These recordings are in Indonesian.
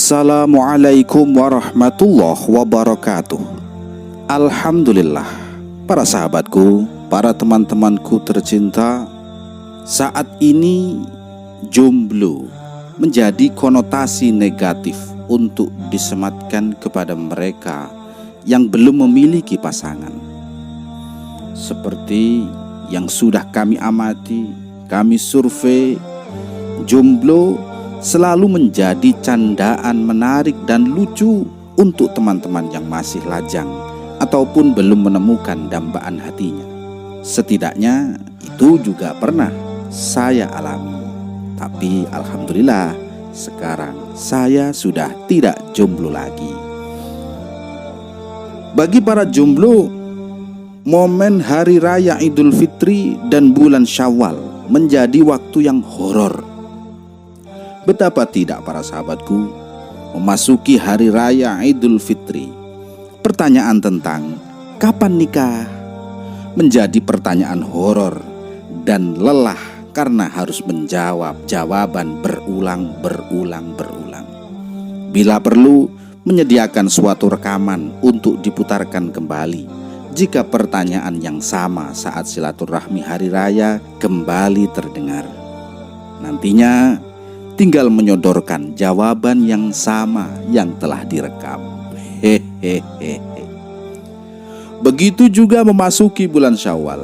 Assalamualaikum warahmatullahi wabarakatuh. Alhamdulillah, para sahabatku, para teman-temanku tercinta, saat ini jomblo menjadi konotasi negatif untuk disematkan kepada mereka yang belum memiliki pasangan. Seperti yang sudah kami amati, kami survei, jomblo selalu menjadi candaan menarik dan lucu untuk teman-teman yang masih lajang ataupun belum menemukan dambaan hatinya. Setidaknya itu juga pernah saya alami. Tapi alhamdulillah sekarang saya sudah tidak jomblo lagi. Bagi para jomblo, momen Hari Raya Idul Fitri dan bulan Syawal menjadi waktu yang horor. Betapa tidak para sahabatku, memasuki Hari Raya Idul Fitri, pertanyaan tentang kapan nikah menjadi pertanyaan horor dan lelah karena harus menjawab jawaban berulang. Bila perlu, menyediakan suatu rekaman untuk diputarkan kembali jika pertanyaan yang sama saat silaturahmi hari raya kembali terdengar. Nantinya tinggal menyodorkan jawaban yang sama yang telah direkam. Hehehe. Begitu juga memasuki bulan Syawal.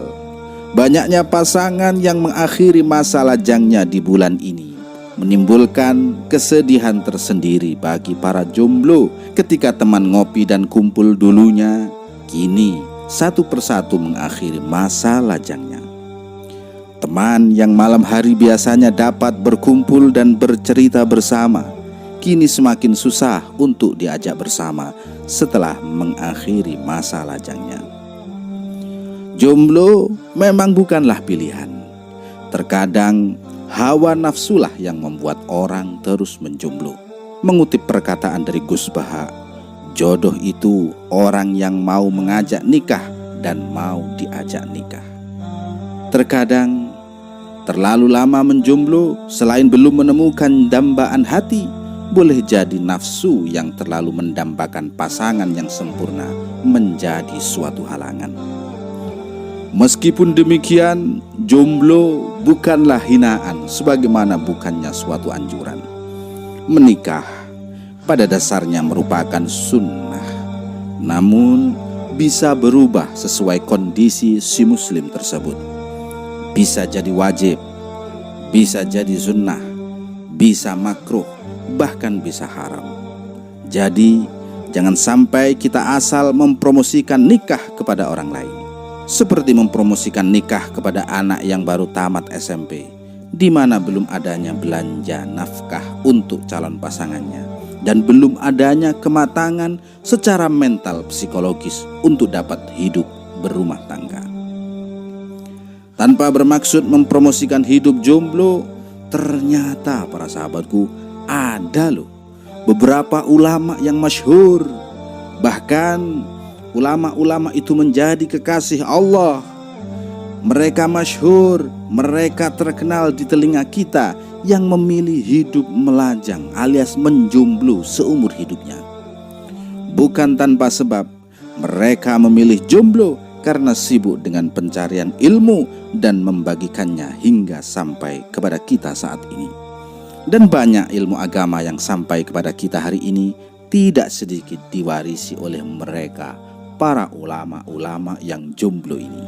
Banyaknya pasangan yang mengakhiri masa lajangnya di bulan ini menimbulkan kesedihan tersendiri bagi para jomblo ketika teman ngopi dan kumpul dulunya kini satu persatu mengakhiri masa lajangnya. Teman yang malam hari biasanya dapat berkumpul dan bercerita bersama, kini semakin susah untuk diajak bersama setelah mengakhiri masa lajangnya. Jomblo memang bukanlah pilihan. Terkadang hawa nafsulah yang membuat orang terus menjomblo. Mengutip perkataan dari Gus Baha, jodoh itu orang yang mau mengajak nikah dan mau diajak nikah. Terkadang terlalu lama menjomblo selain belum menemukan dambaan hati, boleh jadi nafsu yang terlalu mendambakan pasangan yang sempurna menjadi suatu halangan. Meskipun demikian, jomblo bukanlah hinaan sebagaimana bukannya suatu anjuran. Menikah pada dasarnya merupakan sunnah, namun bisa berubah sesuai kondisi si muslim tersebut. Bisa jadi wajib, bisa jadi sunnah, bisa makruh, bahkan bisa haram. Jadi jangan sampai kita asal mempromosikan nikah kepada orang lain, seperti mempromosikan nikah kepada anak yang baru tamat SMP, di mana belum adanya belanja nafkah untuk calon pasangannya dan belum adanya kematangan secara mental psikologis untuk dapat hidup berumah tangga. Tanpa bermaksud mempromosikan hidup jomblo, ternyata para sahabatku ada loh beberapa ulama yang masyhur. Bahkan ulama-ulama itu menjadi kekasih Allah. Mereka masyhur, mereka terkenal di telinga kita yang memilih hidup melajang alias menjomblo seumur hidupnya. Bukan tanpa sebab mereka memilih jomblo karena sibuk dengan pencarian ilmu dan membagikannya hingga sampai kepada kita saat ini. Dan banyak ilmu agama yang sampai kepada kita hari ini tidak sedikit diwarisi oleh mereka, para ulama-ulama yang jomblo ini.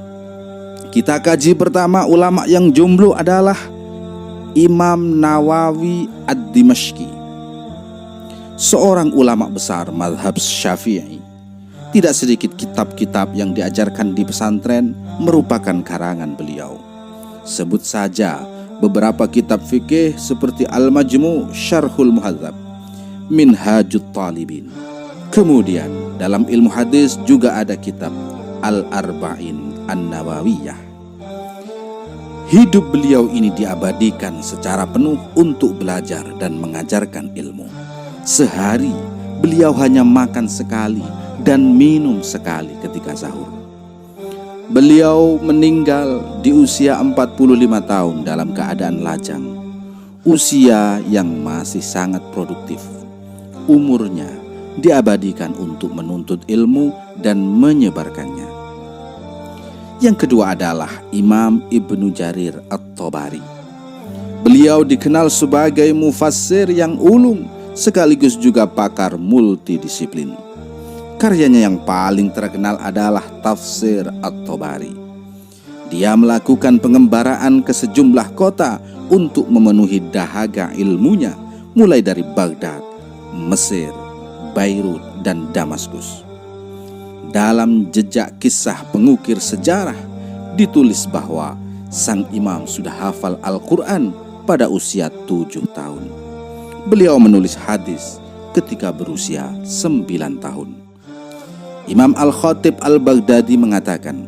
Kita kaji pertama ulama yang jomblo adalah Imam Nawawi Ad-Dimashqi, seorang ulama besar mazhab Syafi'i. Tidak sedikit kitab-kitab yang diajarkan di pesantren merupakan karangan beliau. Sebut saja beberapa kitab fikih seperti Al-Majmu' Syarhul Muhadzab, Minhajut Talibin. Kemudian dalam ilmu hadis juga ada kitab Al-Arba'in An-Nawawiyah. Hidup beliau ini diabadikan secara penuh untuk belajar dan mengajarkan ilmu. Sehari beliau hanya makan sekali dan minum sekali ketika sahur. Beliau meninggal di usia 45 tahun dalam keadaan lajang, usia yang masih sangat produktif. umurnya diabadikan untuk menuntut ilmu dan menyebarkannya. Yang kedua adalah Imam Ibnu Jarir At-Tabari. Beliau dikenal sebagai mufassir yang ulung sekaligus juga pakar multidisiplin. Karyanya yang paling terkenal adalah Tafsir At-Tabari. Dia melakukan pengembaraan ke sejumlah kota untuk memenuhi dahaga ilmunya, mulai dari Baghdad, Mesir, Beirut, dan Damaskus. Dalam jejak kisah pengukir sejarah ditulis bahwa sang imam sudah hafal Al-Quran pada usia 7 tahun. Beliau menulis hadis ketika berusia 9 tahun. Imam Al-Khatib Al-Baghdadi mengatakan,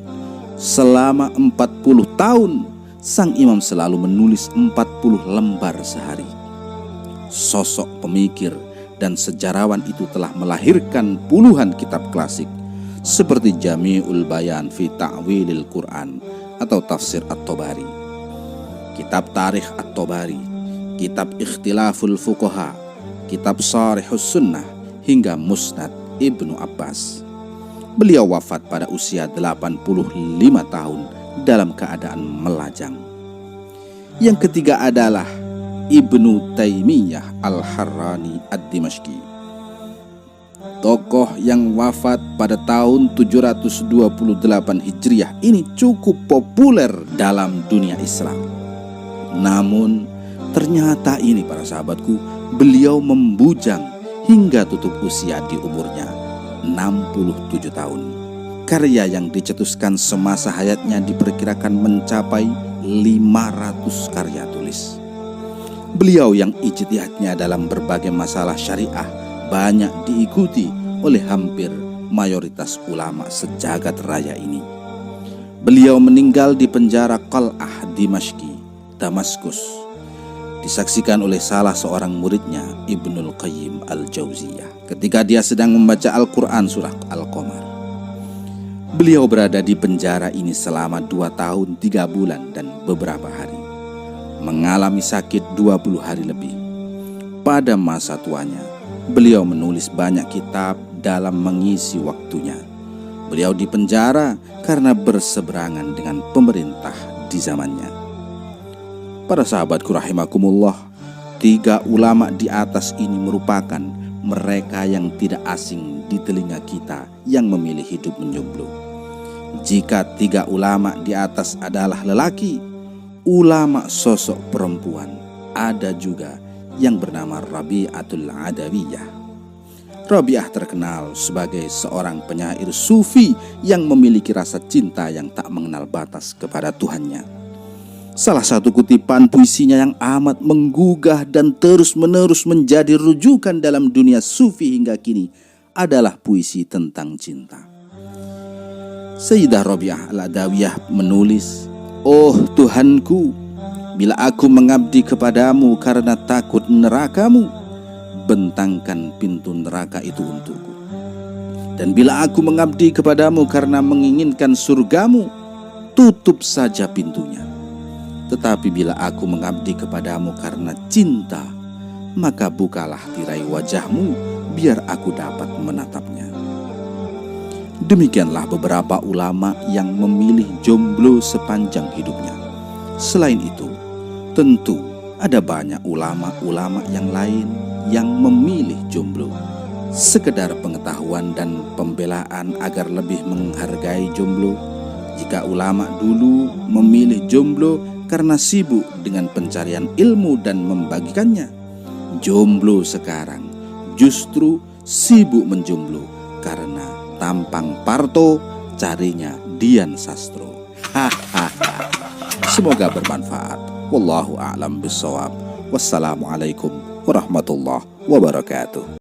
selama 40 tahun sang imam selalu menulis 40 lembar sehari. Sosok pemikir dan sejarawan itu telah melahirkan puluhan kitab klasik seperti Jami'ul Bayan fi Ta'wilil Quran atau Tafsir At-Tabari, Kitab Tarikh At-Tabari, Kitab Ikhtilaful Fuqaha, Kitab Sharihus Sunnah, hingga Musnad Ibnu Abbas. Beliau wafat pada usia 85 tahun dalam keadaan melajang. Yang ketiga adalah Ibnu Taimiyah Al-Harrani Ad-Dimashqi, tokoh yang wafat pada tahun 728 Hijriah ini cukup populer dalam dunia Islam. Namun ternyata ini para sahabatku, beliau membujang hingga tutup usia di umurnya 67 tahun. Karya yang dicetuskan semasa hayatnya diperkirakan mencapai 500 karya tulis. Beliau yang ijtihadnya dalam berbagai masalah syariah banyak diikuti oleh hampir mayoritas ulama sejagat raya ini. Beliau meninggal di penjara Qal'ah Dimashqi, Damaskus, disaksikan oleh salah seorang muridnya, Ibnul Qayyim Al-Jauziyah, ketika dia sedang membaca Al-Quran surah Al-Qamar. Beliau berada di penjara ini selama 2 tahun 3 bulan dan beberapa hari, mengalami sakit 20 hari lebih. Pada masa tuanya, beliau menulis banyak kitab dalam mengisi waktunya. Beliau dipenjara karena berseberangan dengan pemerintah di zamannya. Para sahabatku rahimakumullah, 3 ulama di atas ini merupakan mereka yang tidak asing di telinga kita yang memilih hidup menjomblo. Jika 3 ulama di atas adalah lelaki, ulama sosok perempuan ada juga yang bernama Rabi'atul Adawiyah. Rabi'ah terkenal sebagai seorang penyair sufi yang memiliki rasa cinta yang tak mengenal batas kepada Tuhannya. Salah satu kutipan puisinya yang amat menggugah dan terus-menerus menjadi rujukan dalam dunia sufi hingga kini adalah puisi tentang cinta. Sayyidah Rabi'ah Al-Adawiyah menulis, "Oh Tuhanku, bila aku mengabdi kepadamu karena takut nerakamu, bentangkan pintu neraka itu untukku. Dan bila aku mengabdi kepadamu karena menginginkan surgamu, tutup saja pintunya. Tetapi bila aku mengabdi kepadamu karena cinta, maka bukalah tirai wajahmu biar aku dapat menatapnya." Demikianlah beberapa ulama yang memilih jomblo sepanjang hidupnya. Selain itu, tentu ada banyak ulama-ulama yang lain yang memilih jomblo. Sekedar pengetahuan dan pembelaan agar lebih menghargai jomblo, jika ulama dulu memilih jomblo karena sibuk dengan pencarian ilmu dan membagikannya, jomblo sekarang justru sibuk menjomblo karena tampang Parto, carinya Dian Sastro. Semoga bermanfaat. Wallahu a'lam bishawab. Wassalamualaikum warahmatullahi wabarakatuh.